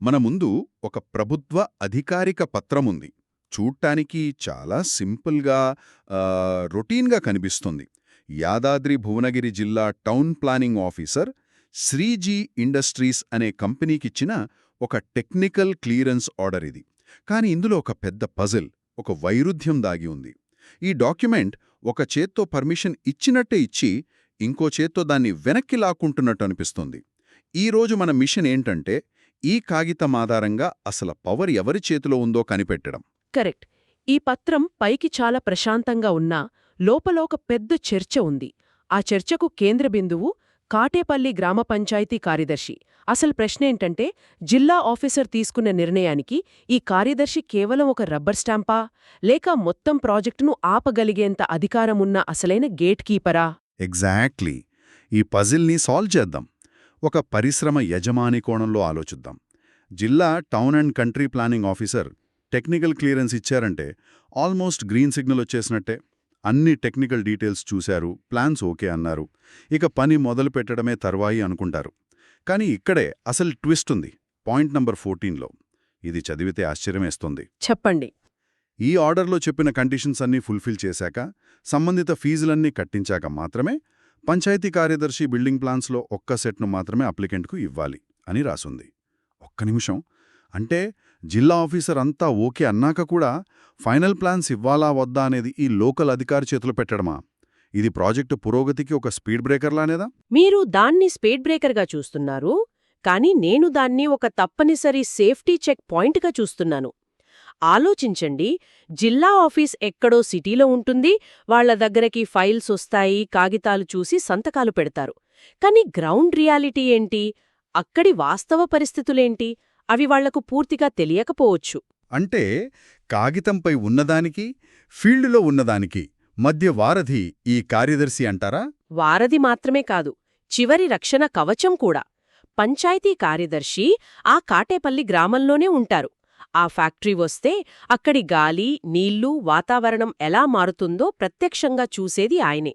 మన ముందు ఒక ప్రభుత్వ అధికారిక పత్రముంది. చూడ్డానికి చాలా సింపుల్‌గా రొటీన్‌గా కనిపిస్తుంది. యాదాద్రి భువనగిరి జిల్లా town planning officer Sreeji industries అనే కంపెనీకిచ్చిన ఒక టెక్నికల్ క్లియరెన్స్ ఆర్డర్ ఇది. కానీ ఇందులో ఒక పెద్ద పజిల్, ఒక వైరుధ్యం దాగి ఉంది. ఈ డాక్యుమెంట్ ఒక చేత్తో పర్మిషన్ ఇచ్చినట్టే ఇచ్చి, ఇంకో చేత్తో దాన్ని వెనక్కి లాక్కుంటున్నట్టు అనిపిస్తుంది. ఈరోజు మన మిషన్ ఏంటంటే, ఈ కాగితం ఆధారంగా అసలు పవర్ ఎవరి చేతిలో ఉందో కనిపెట్టడం. కరెక్ట్. ఈ పత్రం పైకి చాలా ప్రశాంతంగా ఉన్నా లోపల ఒక పెద్ద చర్చ ఉంది. ఆ చర్చకు కేంద్ర బిందువు కాటేపల్లి గ్రామ పంచాయతీ కార్యదర్శి. అసలు ప్రశ్నేంటంటే, జిల్లా ఆఫీసర్ తీసుకున్న నిర్ణయానికి ఈ కార్యదర్శి కేవలం ఒక రబ్బర్ స్టాంపా, లేక మొత్తం ప్రాజెక్టును ఆపగలిగేంత అధికారమున్న అసలైన గేట్ కీపరా? ఎగ్జాక్ట్లీ. ఈ పజిల్ని సాల్వ్ చేద్దాం. ఒక పరిశ్రమ యజమాని కోణంలో ఆలోచిద్దాం. జిల్లా town and country planning officer technical clearance ఇచ్చారంటే ఆల్మోస్ట్ గ్రీన్ సిగ్నల్ వచ్చేసినట్టే. అన్ని టెక్నికల్ డీటెయిల్స్ చూశారు, ప్లాన్స్ ఓకే అన్నారు, ఇక పని మొదలు పెట్టడమే తర్వాయి అనుకుంటారు. కానీ ఇక్కడే అసలు ట్విస్ట్ ఉంది. పాయింట్ నంబర్ 14లో. ఇది చదివితే ఆశ్చర్యమేస్తుంది. చెప్పండి. ఈ ఆర్డర్లో చెప్పిన కండిషన్స్ అన్నీ ఫుల్ఫిల్ చేశాక, సంబంధిత ఫీజులన్నీ కట్టించాక మాత్రమే పంచాయతీ కార్యదర్శి బిల్డింగ్ ప్లాన్స్లో ఒక్క సెట్ను మాత్రమే అప్లికెంట్కు ఇవ్వాలి అని రాసుంది. ఒక్క నిమిషం. అంటే జిల్లా ఆఫీసర్ అంతా ఓకే అన్నాక కూడా ఫైనల్ ప్లాన్స్ ఇవ్వాలా వద్దా అనేది ఈ లోకల్ అధికారి చేతులు పెట్టడమా? ఇది ప్రాజెక్టు పురోగతికి ఒక స్పీడ్ బ్రేకర్లానేదా? మీరు దాన్ని స్పీడ్ బ్రేకర్గా చూస్తున్నారు, కానీ నేను దాన్ని ఒక తప్పనిసరి సేఫ్టీ చెక్ పాయింట్గా చూస్తున్నాను. ఆలోచించండి, జిల్లా ఆఫీస్ ఎక్కడో సిటీలో ఉంటుంది, వాళ్ల దగ్గరకి ఫైల్స్ వస్తాయి, కాగితాలు చూసి సంతకాలు పెడతారు. కానీ గ్రౌండ్ రియాలిటీ ఏంటి? అక్కడి వాస్తవ పరిస్థితులేంటి? అవి వాళ్లకు పూర్తిగా తెలియకపోవచ్చు. అంటే కాగితంపై ఉన్నదానికి, ఫీల్డులో ఉన్నదానికి మధ్య వారధి ఈ కార్యదర్శి అంటారా? వారధి మాత్రమే కాదు, చివరి రక్షణ కవచం కూడా. పంచాయతీ కార్యదర్శి ఆ కాటేపల్లి గ్రామంలోనే ఉంటారు. ఆ ఫ్యాక్టరీ వస్తే అక్కడి గాలి, నీళ్లు, వాతావరణం ఎలా మారుతుందో ప్రత్యక్షంగా చూసేది ఆయనే.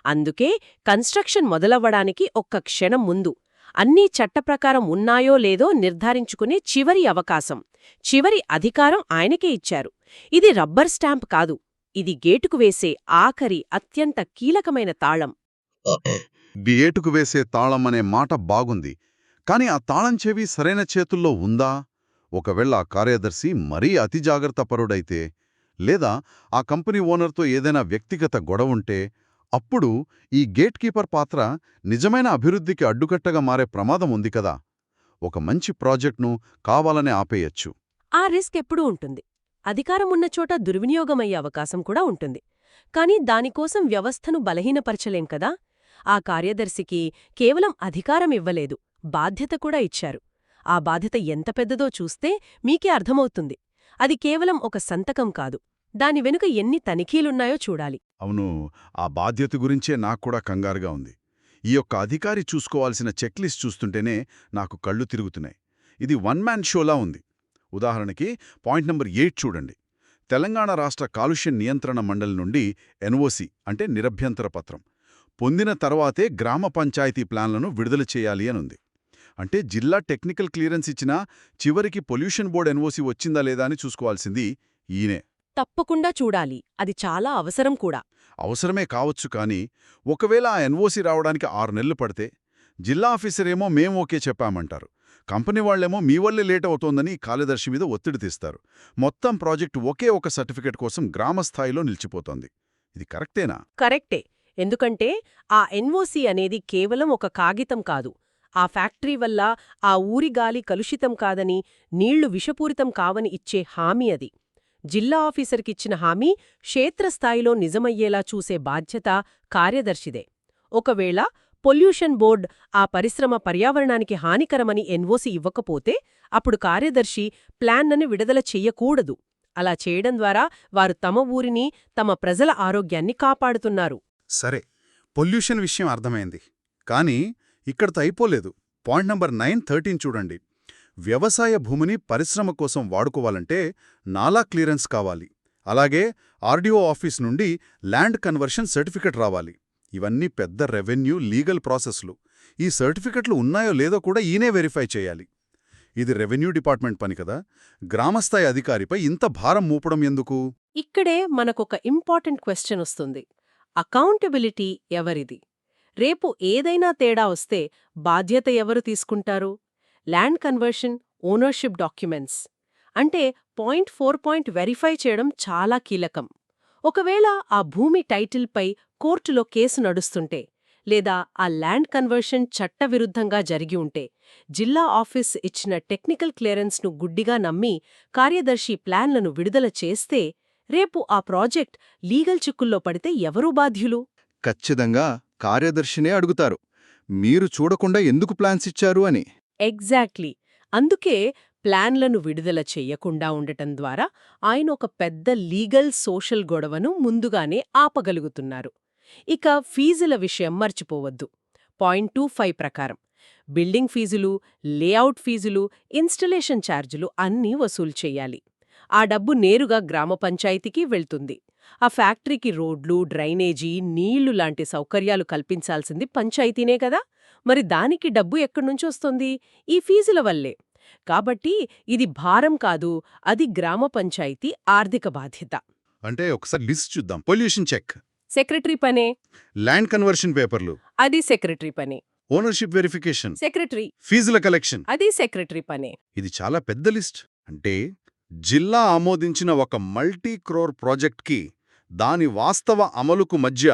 అందుకే కన్స్ట్రక్షన్ మొదలవ్వడానికి ఒక్క క్షణం ముందు అన్నీ చట్టప్రకారం ఉన్నాయో లేదో నిర్ధారించుకునే చివరి అవకాశం, చివరి అధికారం ఆయనకే ఇచ్చారు. ఇది రబ్బర్ స్టాంప్ కాదు, ఇది గేటుకు వేసే ఆఖరి అత్యంత కీలకమైన తాళం. గేటుకు వేసే తాళం అనే మాట బాగుంది. కాని ఆ తాళం చెవి సరైన చేతుల్లో ఉందా? ఒకవేళ ఆ కార్యదర్శి మరీ అతి జాగ్రత్తపరుడైతే, లేదా ఆ కంపెనీ ఓనర్తో ఏదైనా వ్యక్తిగత గొడవుంటే, అప్పుడు ఈ గేట్ కీపర్ పాత్ర నిజమైన అభివృద్ధికి అడ్డుకట్టగా మారే ప్రమాదం ఉంది కదా. ఒక మంచి ప్రాజెక్ట్ను కావాలనే ఆపేయచ్చు. ఆ రిస్క్ ఎప్పుడూ ఉంటుంది. అధికారం ఉన్న చోట దుర్వినియోగమయ్యే అవకాశం కూడా ఉంటుంది. కానీ దానికోసం వ్యవస్థను బలహీనపరచలేం కదా. ఆ కార్యదర్శికి కేవలం అధికారం ఇవ్వలేదు, బాధ్యత కూడా ఇచ్చారు. ఆ బాధ్యత ఎంత పెద్దదో చూస్తే మీకే అర్థమవుతుంది. అది కేవలం ఒక సంతకం కాదు, దాని వెనుక ఎన్ని తనిఖీలున్నాయో చూడాలి. అవును, ఆ బాధ్యత గురించే నాక్కూడా కంగారుగా ఉంది. ఈ యొక్క అధికారి చూసుకోవాల్సిన చెక్లిస్ట్ చూస్తుంటేనే నాకు కళ్ళు తిరుగుతున్నాయి. ఇది వన్ మ్యాన్ షోలా ఉంది. ఉదాహరణకి పాయింట్ నంబర్ 8 చూడండి. తెలంగాణ రాష్ట్ర కాలుష్య నియంత్రణ మండలి నుండి ఎన్ఓసి అంటే నిరభ్యంతర పత్రం పొందిన తర్వాతే గ్రామ పంచాయతీ ప్లాన్లను విడుదల చేయాలి అనుంది. అంటే జిల్లా టెక్నికల్ క్లియరెన్స్ ఇచ్చినా చివరికి పొల్యూషన్ బోర్డు ఎన్ఓసి వచ్చిందా లేదా అని చూసుకోవాల్సింది ఈయనే. తప్పకుండా చూడాలి, అది చాలా అవసరం కూడా. అవసరమే కావచ్చు, కానీ ఒకవేళ ఆ ఎన్ఓసి రావడానికి 6 నెలలు పడితే, జిల్లా ఆఫీసర్ ఏమో మేం ఓకే చెప్పామంటారు, కంపెనీ వాళ్లేమో మీ వల్లే లేట్ అవుతోందని కార్యదర్శి మీద ఒత్తిడి తీస్తారు. మొత్తం ప్రాజెక్టు ఒకే ఒక సర్టిఫికెట్ కోసం గ్రామస్థాయిలో నిలిచిపోతోంది. ఇది కరెక్టేనా? కరెక్టే. ఎందుకంటే ఆ ఎన్ఓసి అనేది కేవలం ఒక కాగితం కాదు. ఆ ఫ్యాక్టరీ వల్ల ఆ ఊరి గాలి కలుషితం కాదని, నీళ్లు విషపూరితం కావని ఇచ్చే హామీ అది. జిల్లా ఆఫీసర్కిచ్చిన హామీ క్షేత్రస్థాయిలో నిజమయ్యేలా చూసే బాధ్యత కార్యదర్శిదే. ఒకవేళ పొల్యూషన్ బోర్డ్ ఆ పరిశ్రమ పర్యావరణానికి హానికరమని ఎన్ఓసి ఇవ్వకపోతే, అప్పుడు కార్యదర్శి ప్లాన్నని విడుదల చెయ్యకూడదు. అలా చేయడం ద్వారా వారు తమ ఊరిని, తమ ప్రజల ఆరోగ్యాన్ని కాపాడుతున్నారు. సరే, పొల్యూషన్ విషయం అర్థమైంది. కానీ ఇక్కడతో అయిపోలేదు. పాయింట్ నంబర్ 9-13 చూడండి. వ్యవసాయ భూమిని పరిశ్రమ కోసం వాడుకోవాలంటే నాలా క్లియరెన్స్ కావాలి. అలాగే ఆర్డీఓ ఆఫీస్ నుండి ల్యాండ్ కన్వర్షన్ సర్టిఫికెట్ రావాలి. ఇవన్నీ పెద్ద రెవెన్యూ, లీగల్ ప్రాసెస్లు. ఈ సర్టిఫికెట్లు ఉన్నాయో లేదో కూడా ఈయనే వెరిఫై చేయాలి. ఇది రెవెన్యూ డిపార్ట్మెంట్ పని కదా, గ్రామస్థాయి అధికారిపై ఇంత భారం మూపడం ఎందుకు? ఇక్కడే మనకొక ఇంపార్టెంట్ క్వెశ్చన్ వస్తుంది. అకౌంటబిలిటీ ఎవరిది? రేపు ఏదైనా తేడా వస్తే బాధ్యత ఎవరు తీసుకుంటారు? ల్యాండ్ కన్వర్షన్, ఓనర్షిప్ డాక్యుమెంట్స్ అంటే పాయింట్ వెరిఫై చేయడం చాలా కీలకం. ఒకవేళ ఆ భూమి టైటిల్పై కోర్టులో కేసు నడుస్తుంటే, లేదా ఆ ల్యాండ్ కన్వర్షన్ చట్టవిరుద్ధంగా జరిగి ఉంటే, జిల్లా ఆఫీస్ ఇచ్చిన టెక్నికల్ క్లియరెన్స్ను గుడ్డిగా నమ్మి కార్యదర్శి ప్లాన్లను విడుదల చేస్తే, రేపు ఆ ప్రాజెక్ట్ లీగల్ చిక్కుల్లో పడితే ఎవరూ బాధ్యులు? ఖచ్చితంగా కార్యదర్శినే అడుగుతారు, మీరు చూడకుండా ఎందుకు ప్లాన్స్ ఇచ్చారు అని. ఎగ్జాక్ట్లీ. అందుకే ప్లాన్లను విడుదల చెయ్యకుండా ఉండటం ద్వారా ఆయన ఒక పెద్ద లీగల్ సోషల్ గొడవను ముందుగానే ఆపగలుగుతున్నారు. ఇక ఫీజుల విషయం మర్చిపోవద్దు. పాయింట్ ప్రకారం బిల్డింగ్ ఫీజులు, లేఅవుట్ ఫీజులు, ఇన్స్టలేషన్ ఛార్జీలు అన్నీ వసూలు చెయ్యాలి. ఆ డబ్బు నేరుగా గ్రామ పంచాయతీకి వెళ్తుంది. ఆ ఫ్యాక్టరీకి రోడ్లు, డ్రైనేజీ, నీళ్లు లాంటి సౌకర్యాలు కల్పించాల్సింది పంచాయతీనే కదా. మరి దానికి డబ్బు ఎక్కడ్నుంచొస్తుంది? ఈ ఫీజుల వల్లే. కాబట్టి ఇది భారం కాదు, అది గ్రామ పంచాయతీ ఆర్థిక బాధ్యత. అంటే ఒకసారి లిస్ట్ చూద్దాం. పొల్యూషన్ చెక్, సెక్రటరీ పనే. ల్యాండ్ కన్వర్షన్ పేపర్లు, అది సెక్రటరీ పనే. ఓనర్షిప్ వెరిఫికేషన్, సెక్రటరీ, ఫీజుల కలెక్షన్. అది సెక్రటరీ పనే. ఇది చాలా పెద్ద లిస్ట్. అంటే జిల్లా ఆమోదించిన ఒక మల్టీ క్రోర్ ప్రాజెక్ట్కి దాని వాస్తవ అమలుకు మధ్య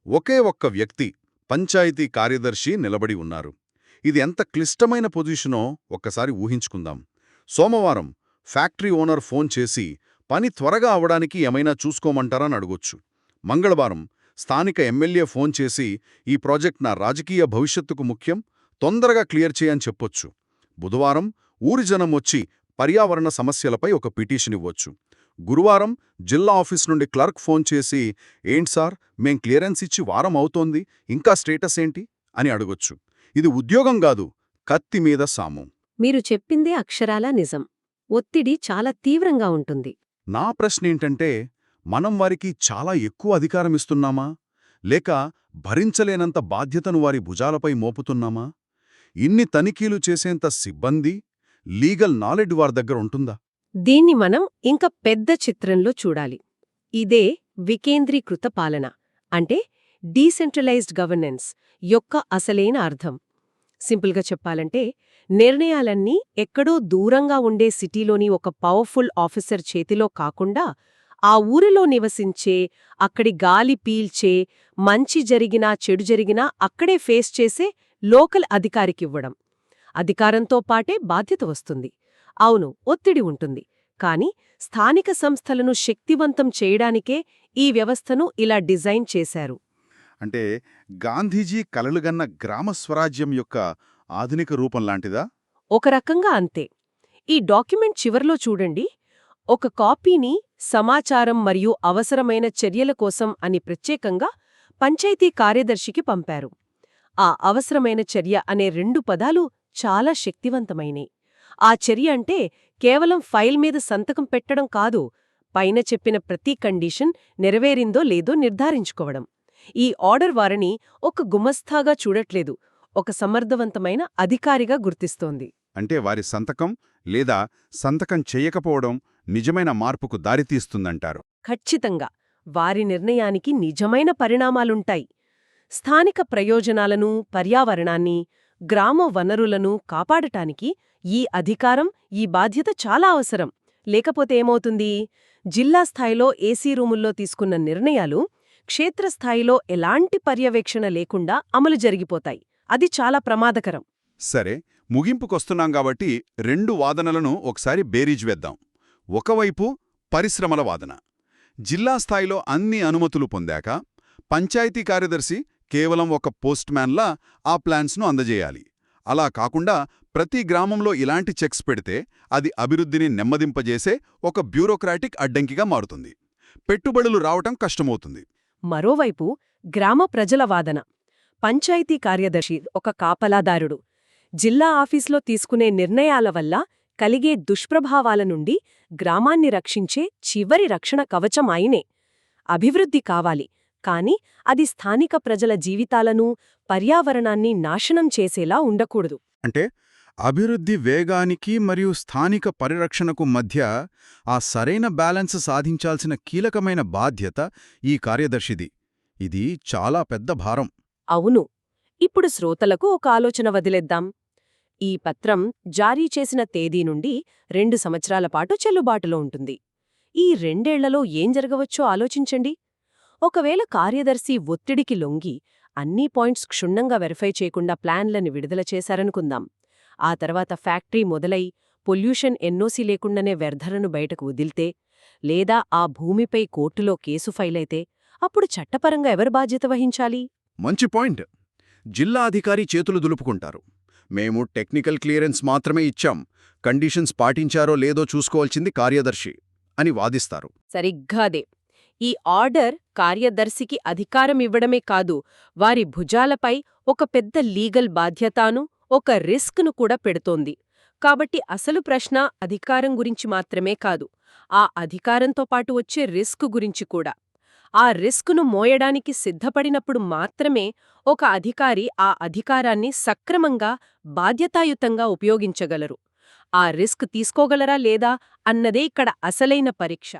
ఒకే ఒక్క వ్యక్తి, పంచాయతీ కార్యదర్శి నిలబడి ఉన్నారు. ఇది ఎంత క్లిష్టమైన పొజిషనో ఒక్కసారి ఊహించుకుందాం. సోమవారం ఫ్యాక్టరీ ఓనర్ ఫోన్ చేసి పని త్వరగా అవడానికి ఏమైనా చూసుకోమంటారని అడగొచ్చు. మంగళవారం స్థానిక ఎమ్మెల్యే ఫోన్ చేసి ఈ ప్రాజెక్ట్ నా రాజకీయ భవిష్యత్తుకు ముఖ్యం, తొందరగా క్లియర్ చేయని చెప్పొచ్చు. బుధవారం ఊరి జనం వచ్చి పర్యావరణ సమస్యలపై ఒక పిటిషన్ ఇవ్వొచ్చు. గురువారం జిల్లా ఆఫీస్ నుండి క్లర్క్ ఫోన్ చేసి ఏంటి సార్, మేం క్లియరెన్స్ ఇచ్చి వారం అవుతోంది, ఇంకా స్టేటస్ ఏంటి అని అడగొచ్చు. ఇది ఉద్యోగం కాదు, కత్తి మీద సాము. మీరు చెప్పిందే అక్షరాలా నిజం. ఒత్తిడి చాలా తీవ్రంగా ఉంటుంది. నా ప్రశ్నేంటంటే, మనం వారికి చాలా ఎక్కువ అధికారం ఇస్తున్నామా, లేక భరించలేనంత బాధ్యతను వారి భుజాలపై మోపుతున్నామా? ఇన్ని తనిఖీలు చేసేంత సిబ్బంది, లీగల్ నాలెడ్జ్ వారి దగ్గర ఉంటుందా? దీన్ని మనం ఇంక పెద్ద చిత్రంలో చూడాలి. ఇదే వికేంద్రీకృత పాలన, అంటే డీసెంట్రలైజ్డ్ గవర్నెన్స్ యొక్క అసలైన అర్థం. సింపుల్గా చెప్పాలంటే, నిర్ణయాలన్నీ ఎక్కడో దూరంగా ఉండే సిటీలోని ఒక పవర్ఫుల్ ఆఫీసర్ చేతిలో కాకుండా, ఆ ఊరిలో నివసించే, అక్కడి గాలి పీల్చే, మంచి జరిగినా చెడు జరిగినా అక్కడే ఫేస్ చేసే లోకల్ అధికారికివ్వడం. అధికారంతో పాటే బాధ్యత వస్తుంది. అవును, ఒత్తిడి ఉంటుంది. కానీ స్థానిక సంస్థలను శక్తివంతం చేయడానికే ఈ వ్యవస్థను ఇలా డిజైన్ చేశారు. అంటే గాంధీజీ కలలుగన్న గ్రామ స్వరాజ్యం యొక్క ఆధునిక రూపం లాంటిదా? ఒక రకంగా అంతే. ఈ డాక్యుమెంట్ చివర్లో చూడండి, ఒక కాపీని సమాచారం మరియు అవసరమైన చర్యల కోసం అని ప్రత్యేకంగా పంచాయతీ కార్యదర్శికి పంపారు. ఆ అవసరమైన చర్య అనే 2 పదాలు చాలా శక్తివంతమైనవి. ఆ చర్య అంటే కేవలం ఫైల్ మీద సంతకం పెట్టడం కాదు, పైన చెప్పిన ప్రతి కండిషన్ నెరవేరిందో లేదో నిర్ధారించుకోవడం. ఈ ఆర్డర్ వారిని ఒక గుమస్తాగా చూడట్లేదు, ఒక సమర్థవంతమైన అధికారిగా గుర్తిస్తోంది. అంటే వారి సంతకం లేదా సంతకం చెయ్యకపోవడం నిజమైన మార్పుకు దారితీస్తుందంటారు. ఖచ్చితంగా వారి నిర్ణయానికి నిజమైన పరిణామాలుంటాయి. స్థానిక ప్రయోజనాలను, పర్యావరణాన్ని, గ్రామ వనరులను కాపాడటానికి ఈ అధికారం, ఈ బాధ్యత చాలా అవసరం. లేకపోతే ఏమవుతుంది? జిల్లా స్థాయిలో ఏసీ రూముల్లో తీసుకున్న నిర్ణయాలు క్షేత్రస్థాయిలో ఎలాంటి పర్యవేక్షణ లేకుండా అమలు జరిగిపోతాయి. అది చాలా ప్రమాదకరం. సరే, ముగింపుకొస్తున్నాం కాబట్టి 2 వాదనలను ఒకసారి బేరీజ్ వేద్దాం. ఒకవైపు పరిశ్రమల వాదన. జిల్లా స్థాయిలో అన్ని అనుమతులు పొందాక పంచాయతీ కార్యదర్శి కేవలం ఒక పోస్ట్మ్యాన్లా ఆ ప్లాన్స్ను అందజేయాలి. అలా కాకుండా ప్రతి గ్రామంలో ఇలాంటి చెక్స్ పెడితే అది అభివృద్ధిని నెమ్మదింపజేసే ఒక బ్యూరోక్రాటిక్ అడ్డంకిగా మారుతుంది. పెట్టుబడులు రావటం కష్టమవుతుంది. మరోవైపు గ్రామ ప్రజల వాదన. పంచాయతీ కార్యదర్శి ఒక కాపలాదారుడు. జిల్లా ఆఫీస్లో తీసుకునే నిర్ణయాల వల్ల కలిగే దుష్ప్రభావాల నుండి గ్రామాన్ని రక్షించే చివరి రక్షణ కవచం ఆయనే. అభివృద్ధి కావాలి, కాని అది స్థానిక ప్రజల జీవితాలను, పర్యావరణాన్ని నాశనం చేసేలా ఉండకూడదు. అంటే అభివృద్ధి వేగానికి మరియు స్థానిక పరిరక్షణకు మధ్య ఆ సరైన బ్యాలెన్స్ సాధించాల్సిన కీలకమైన బాధ్యత ఈ కార్యదర్శిది. ఇది చాలా పెద్ద భారం. అవును. ఇప్పుడు శ్రోతలకు ఒక ఆలోచన వదిలేద్దాం. ఈ పత్రం జారీ చేసిన తేదీ నుండి 2 సంవత్సరాల పాటు చెల్లుబాటులో ఉంటుంది. ఈ 2 ఏళ్లలో ఏం జరగవచ్చో ఆలోచించండి. ఒకవేళ కార్యదర్శి ఒత్తిడికి లొంగి అన్ని పాయింట్స్ క్షుణ్ణంగా వెరిఫై చేయకుండా ప్లాన్లని విడుదల చేశారనుకుందాం. ఆ తర్వాత ఫ్యాక్టరీ మొదలై పొల్యూషన్ ఎన్ఓసీ లేకుండానే వ్యర్థాలను బయటకు వదిల్తే, లేదా ఆ భూమిపై కోర్టులో కేసు ఫైలైతే, అప్పుడు చట్టపరంగా ఎవరు బాధ్యత వహించాలి? మంచి పాయింట్. జిల్లా అధికారి చేతులు దులుపుకుంటారు. మేము టెక్నికల్ క్లియరెన్స్ మాత్రమే ఇచ్చాం, కండిషన్స్ పాటించారో లేదో చూసుకోవాల్సింది కార్యదర్శి అని వాదిస్తారు. సరిగ్గా అదే. ఈ ఆర్డర్ కార్యదర్శికి అధికారం ఇవ్వడమే కాదు, వారి భుజాలపై ఒక పెద్ద లీగల్ బాధ్యతను, ఒక రిస్క్ను కూడా పెడుతోంది. కాబట్టి అసలు ప్రశ్న అధికారం గురించి మాత్రమే కాదు, ఆ అధికారంతో పాటు వచ్చే రిస్క్ గురించి కూడా. ఆ రిస్కును మోయడానికి సిద్ధపడినప్పుడు మాత్రమే ఒక అధికారి ఆ అధికారాన్ని సక్రమంగా, బాధ్యతాయుతంగా ఉపయోగించగలరు. ఆ రిస్క్ తీసుకోగలరా లేదా అన్నదే ఇక్కడ అసలైన పరీక్ష.